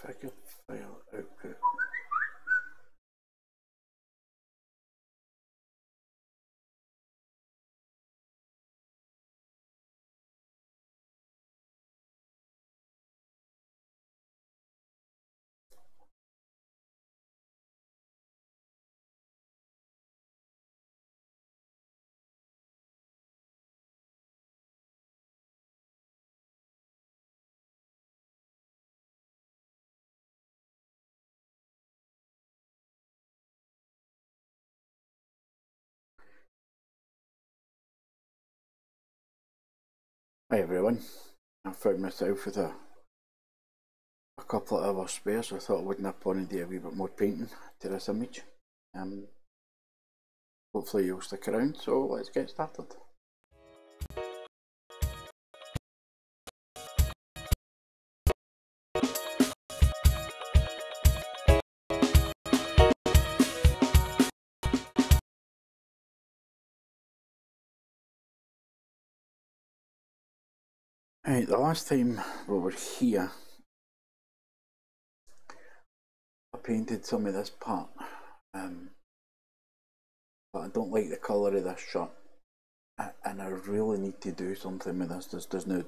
configure file output. Hi everyone, I found myself with a couple of hours spare, so I thought I would nip on and do a wee bit more painting to this image. Hopefully you'll stick around, so let's get started. Right, the last time we were here, I painted some of this part, but I don't like the colour of this shirt, and I really need to do something with this. This does not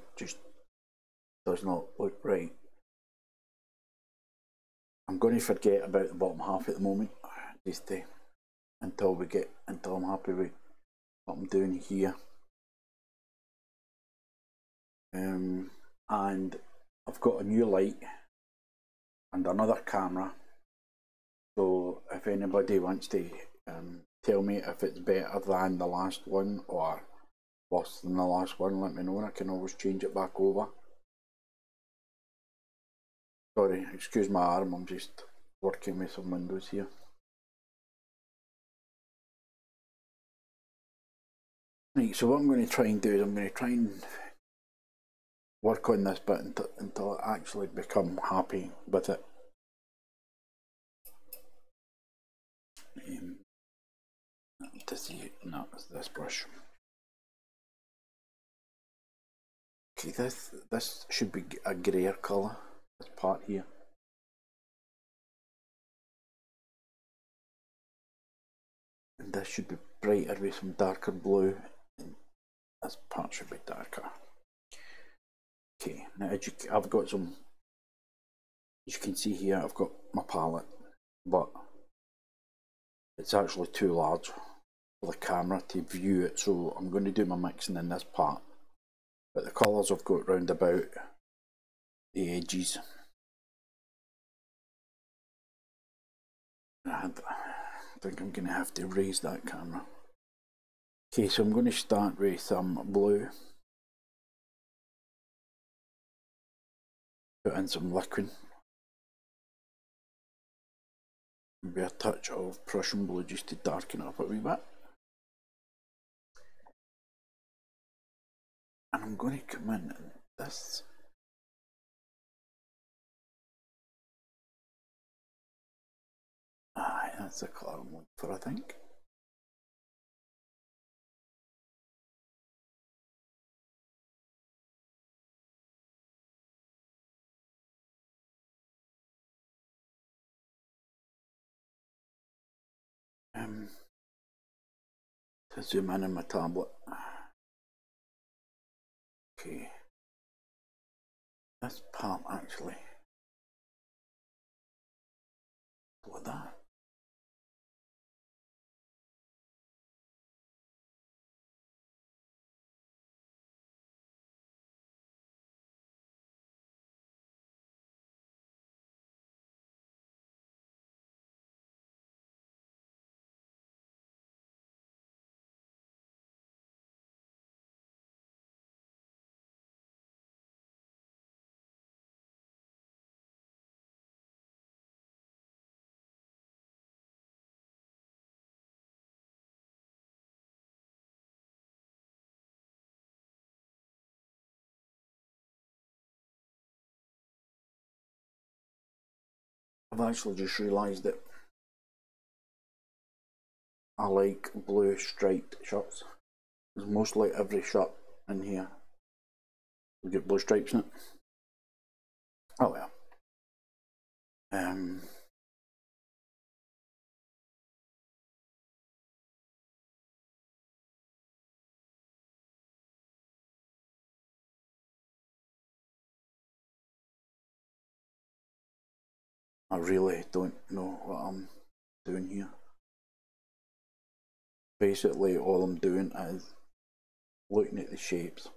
look right. I'm going to forget about the bottom half at the moment, just until I'm happy with what I'm doing here. And I've got a new light and another camera, so if anybody wants to tell me if it's better than the last one or worse than the last one, let me know and I can always change it back over. Sorry, excuse my arm, I'm just working with some windows here. Right, so what I'm going to try and do is I'm going to try and work on this bit until I actually become happy with it. No, it's this brush. Okay, this should be a greyer colour, this part here. And this should be brighter with some darker blue, and this part should be darker. Okay, now I've got some, as you can see here, I've got my palette, but it's actually too large for the camera to view it, so I'm going to do my mixing in this part. But the colours I've got round about the edges, I think I'm going to have to raise that camera. Okay, so I'm going to start with some blue, put in some liquid, maybe a touch of Prussian blue just to darken it up a wee bit. And I'm going to come in this. Aye, that's the colour I'm looking for, I think. To zoom in on my tablet. Okay. This part actually. What that? I've actually just realised that I like blue striped shirts. Because mostly every shirt in here will get blue stripes in it. Oh well. I really don't know what I'm doing here. Basically all I'm doing is looking at the shapes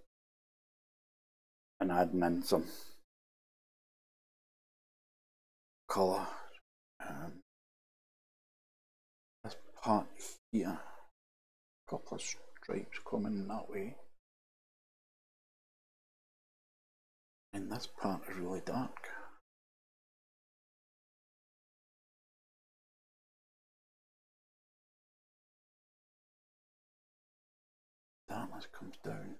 and adding in some colour. This part here, a couple of stripes coming that way, and this part is really dark. Darkness comes down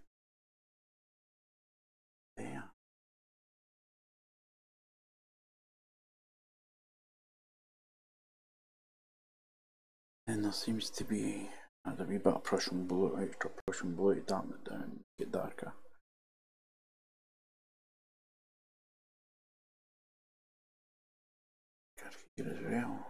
there. And there seems to be a wee bit of Prussian blue, extra Prussian blue to darken it down, get darker. Here as well.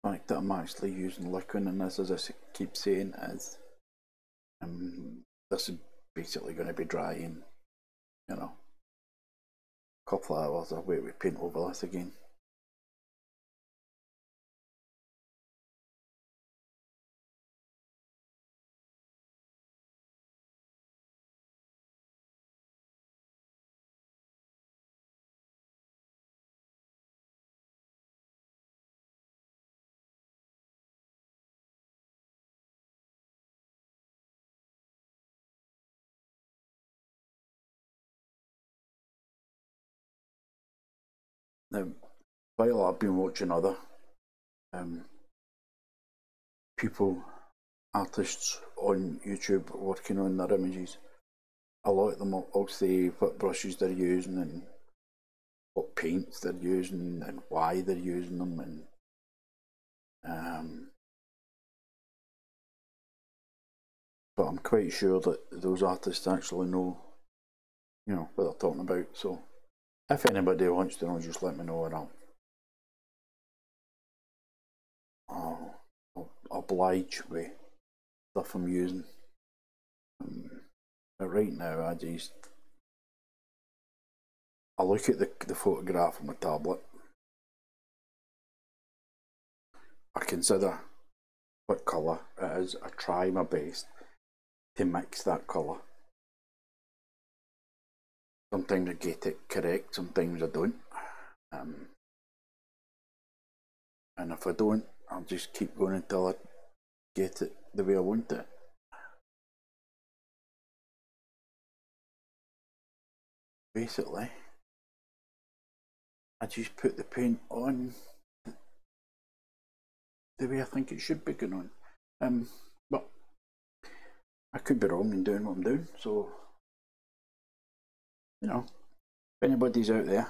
The fact that I'm actually using liquid in this, as I keep saying, is this is basically going to be dry in, you know, a couple of hours. I'll wait with paint over this again. Now, while I've been watching other people, artists on YouTube working on their images, a lot of them will say what brushes they're using and what paints they're using and why they're using them, and but I'm quite sure that those artists actually know, you know, what they're talking about. So if anybody wants to know, just let me know and I'll oblige with stuff I'm using. But right now I look at the photograph on my tablet, I consider what colour it is, I try my best to mix that colour. Sometimes I get it correct, sometimes I don't. And if I don't, I'll just keep going until I get it the way I want it. Basically, I just put the paint on the way I think it should be going on. But I could be wrong in doing what I'm doing, so, you know, if anybody's out there,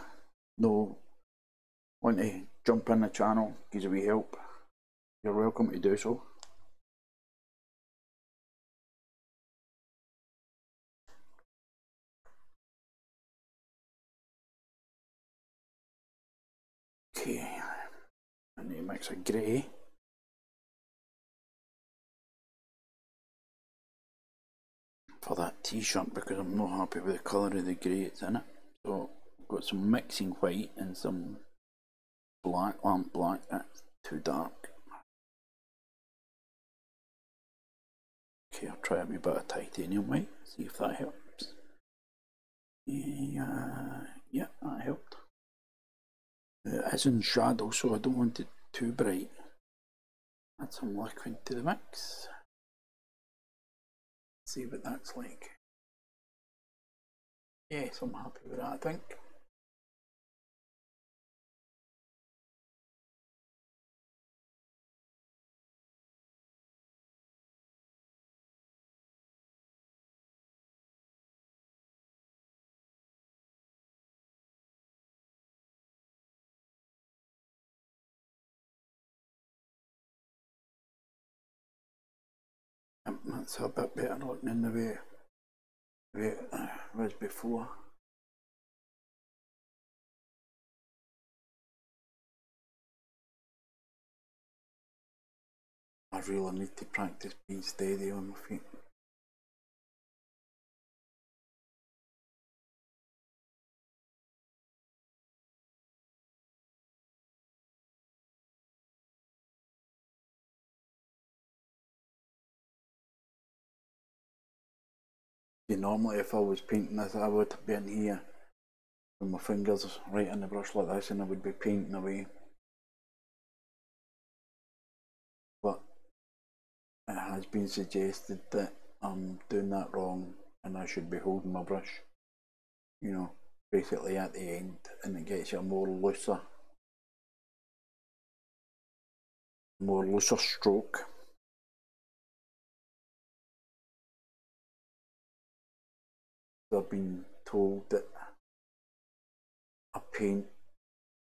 want to jump in the channel, give a wee help, you're welcome to do so. Okay, I need to mix a grey. For that t-shirt, because I'm not happy with the colour of the grey that's in it. So I've got some mixing white and some black, lamp black, that's too dark. Okay, I'll try a wee bit of titanium white, see if that helps. Yeah, that helped. It is in shadow, so I don't want it too bright. Add some liquid to the mix. See what that's like. Yes, I'm happy with that, I think. That's a bit better looking in the way it was before. I really need to practice being steady on my feet. Normally if I was painting this, I would be in here with my fingers right in the brush like this and I would be painting away. But it has been suggested that I'm doing that wrong and I should be holding my brush, you know, basically at the end, and it gets you a more looser stroke. I've been told that I paint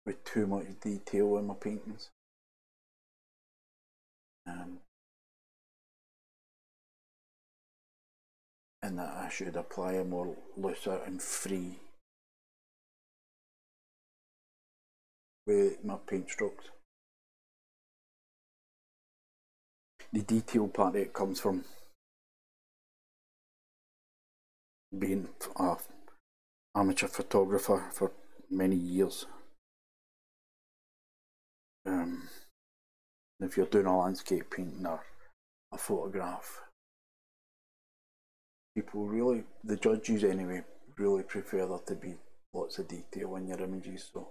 with too much detail in my paintings. And that I should apply a more looser and free with my paint strokes. The detail part of it comes from being an amateur photographer for many years. If you're doing a landscape painting or a photograph, people really, the judges anyway, really prefer there to be lots of detail in your images, so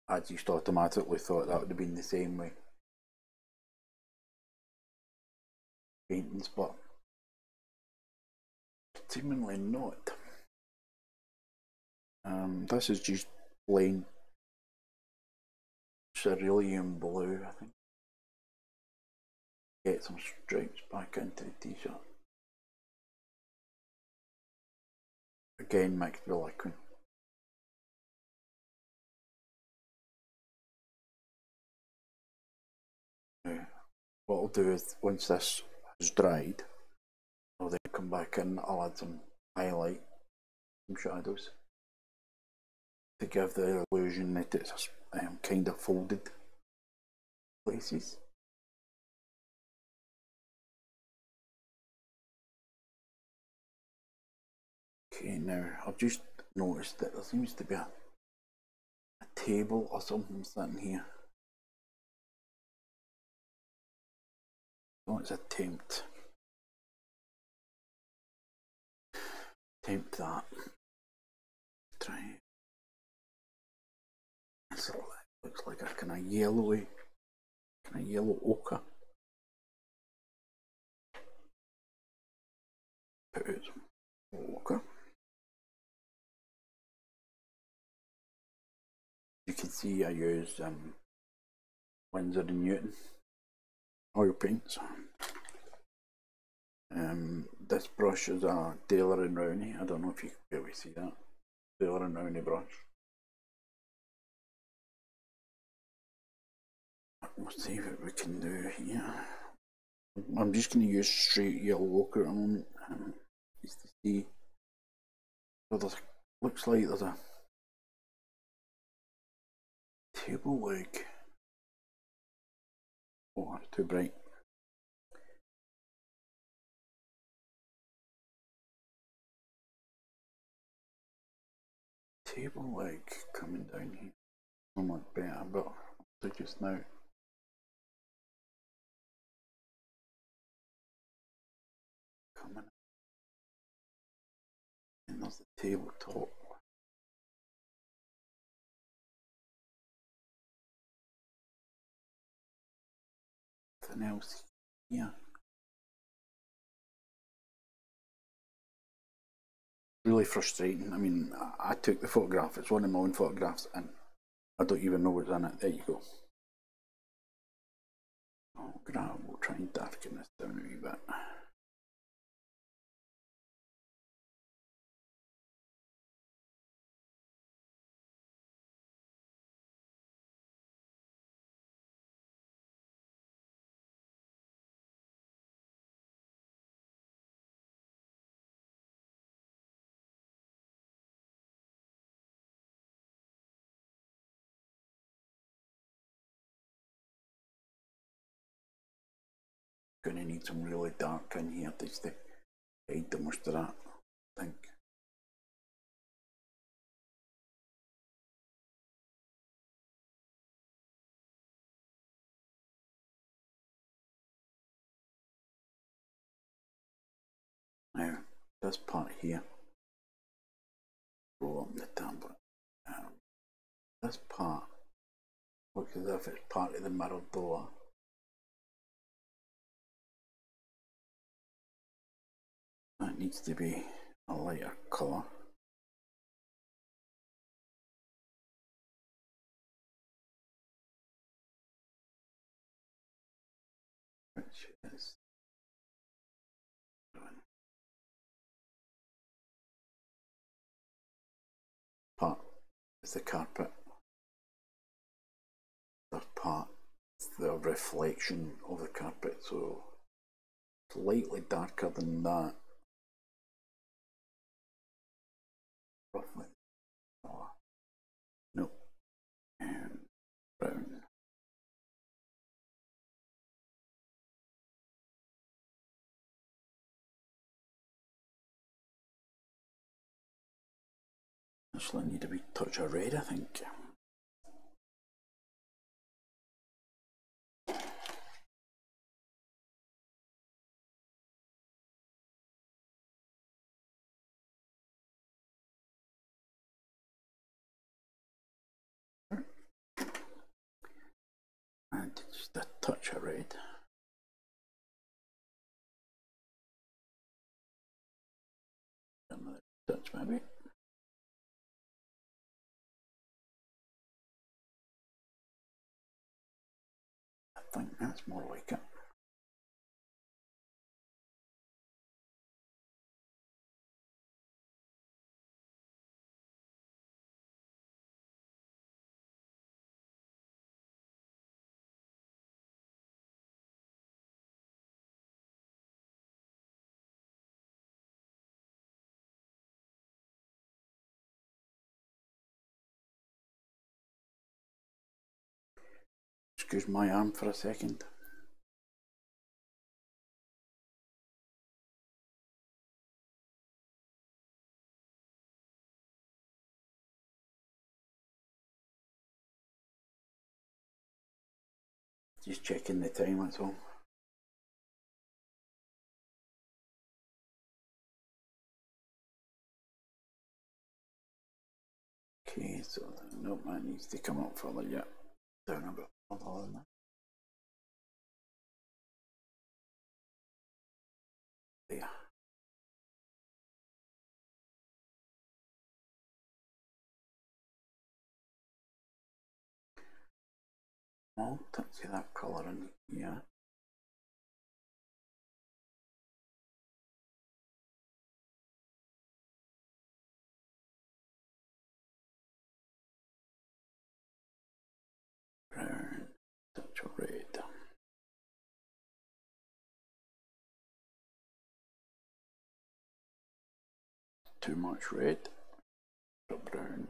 I just automatically thought that would have been the same way paintings, but seemingly not. This is just plain cerulean blue, I think. Get some stripes back into the t-shirt. Again mixed with liquid. Now, what I'll do is, once this is dried, I'll then come back in, I'll add some highlight, some shadows, to give the illusion that it's kind of folded places. Okay, now I've just noticed that there seems to be a table or something sitting here. So let's attempt that. Try. So it looks like a kind of yellow ochre. Put out some ochre. You can see I use Winsor & Newton oil paints. This brush is a Taylor & Rowney. I don't know if you can really see that. Taylor & Rowney brush. Let's see what we can do here. I'm just going to use straight yellow ochre at the moment, just to see. So there looks like there's a table leg. Oh, it's too bright. Table leg coming down here. So much better, but just now. Coming. And there's the tabletop. Nothing else here. Really frustrating. I mean, I took the photograph, it's one of my own photographs, and I don't even know what's in it. There you go. We'll try and darken this down a wee bit. going to need some really dark in here just to hide the most of that, I think. Now, this part here, roll up the tablet. This part looks as if it's part of the mirror door. That needs to be a lighter colour. Which is part is the carpet. This part is the reflection of the carpet, so slightly darker than that. Roughly. Oh, no. Brown. Actually, I need a wee touch of red, I think. And just a touch of red. Another touch, maybe. I think that's more like it. Excuse my arm for a second. Just checking the time, that's all. Okay, so no, that needs to come up further, yeah. Down a bit further than that. There. I'll touch that colour in here. Brown, touch of red. Too much red. Brown.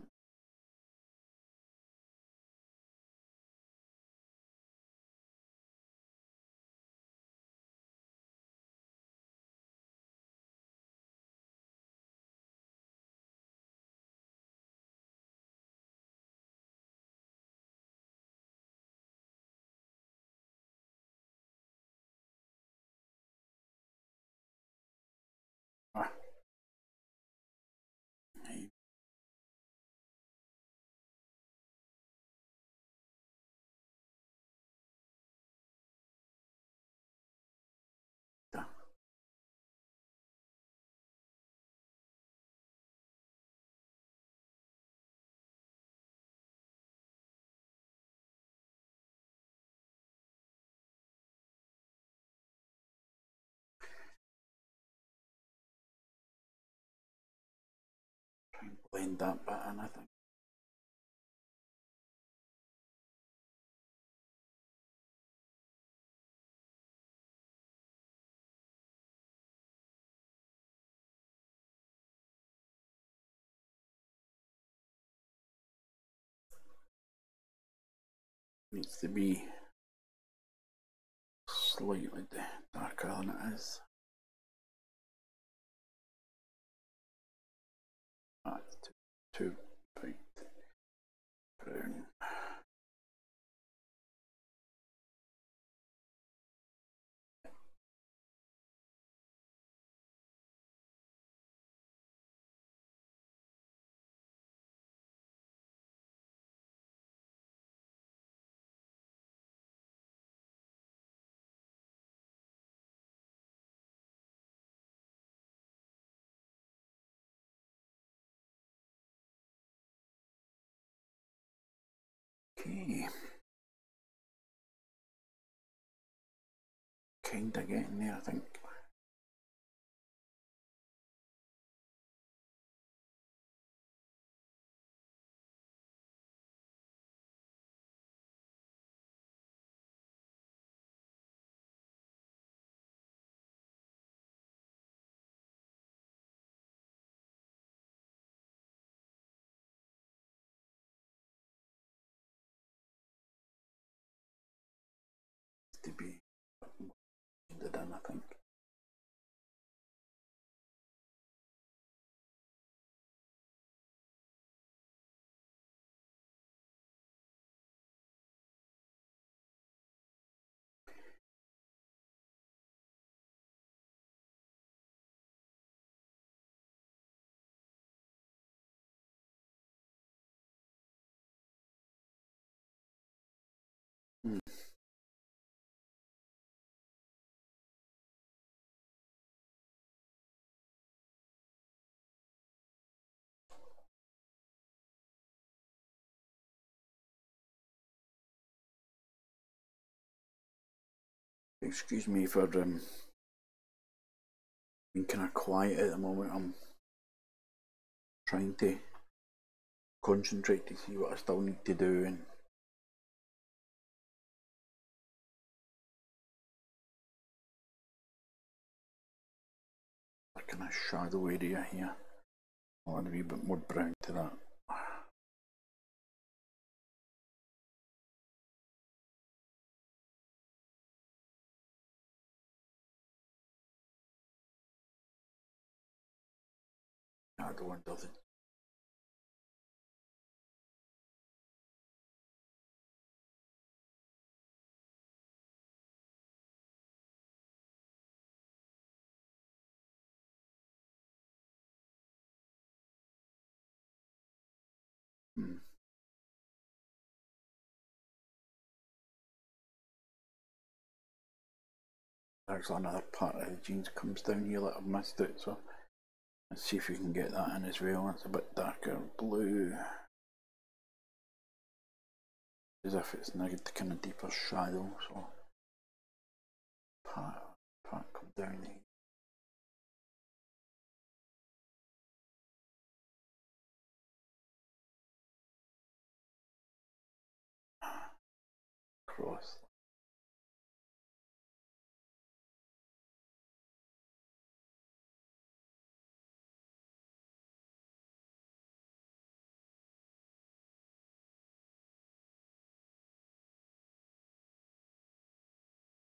Ah. Try and blend that bit in, I think. Needs to be slightly darker than it is. That's too bright brown. Okay. Kinda getting there, I think. To be done, I think. Excuse me for being kind of quiet at the moment. I'm trying to concentrate to see what I still need to do, and a kind of shadow area here. I'll add a wee bit more brown to that. Shadow under the Actually, another part of the jeans comes down here that I've missed it, so let's see if we can get that in as well. It's a bit darker blue, as if it's now the kind of deeper shadow. So part come down here. Cross.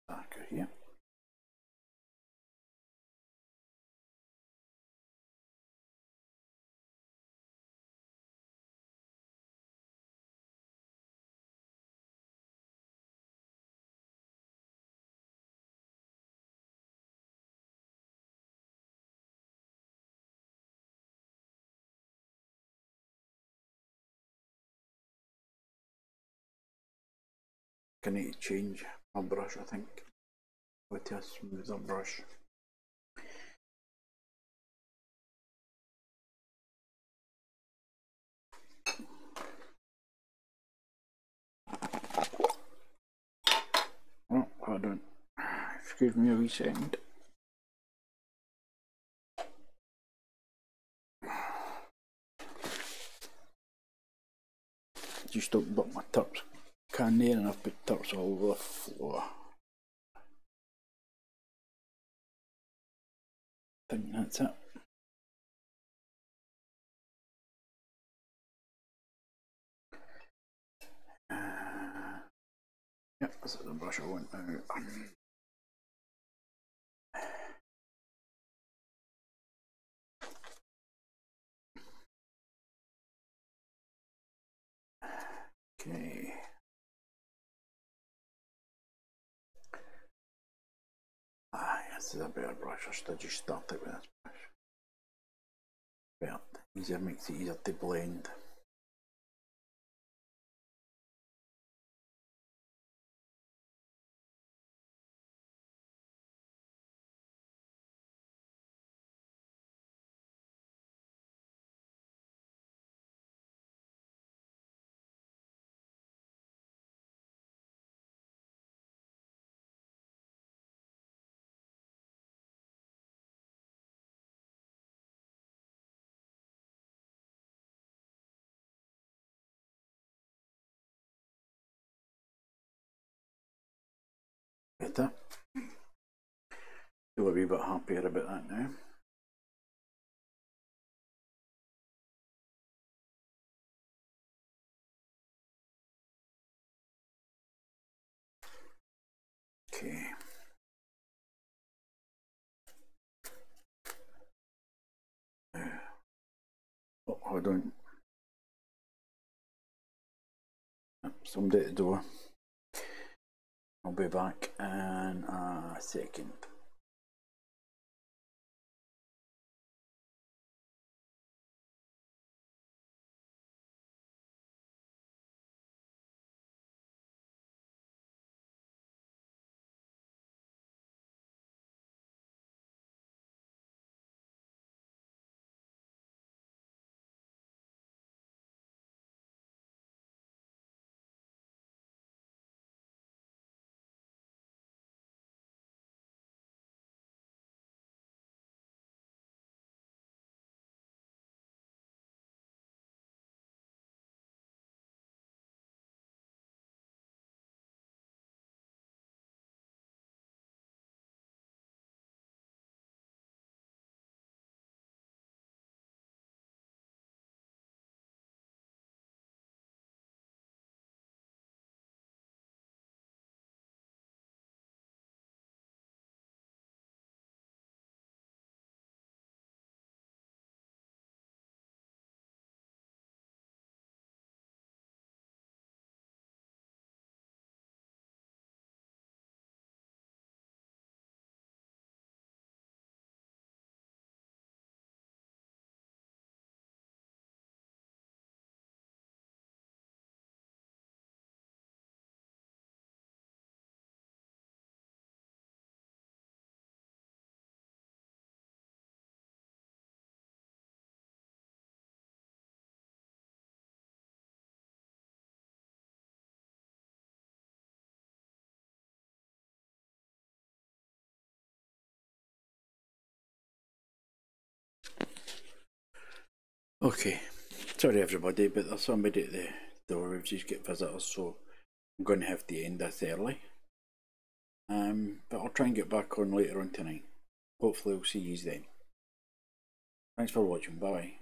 Darker here. I need to change my brush, I think, with a smoother brush. Oh, hold on. Excuse me a wee second. Just opened up my turps can there and I've put turps all over the floor. I think that's it. Yep, this is the brush I want now. this is a better brush. I should have just started with this brush. Better, easier, makes it easier to blend. Better. Feel a wee bit happier about that now. Okay. Oh, hold on. Somebody at the door. I'll be back in a second. Okay, sorry everybody, but there's somebody at the door. We've just got visitors, so I'm going to have to end this early. But I'll try and get back on later on tonight. Hopefully I'll see you then. Thanks for watching, bye.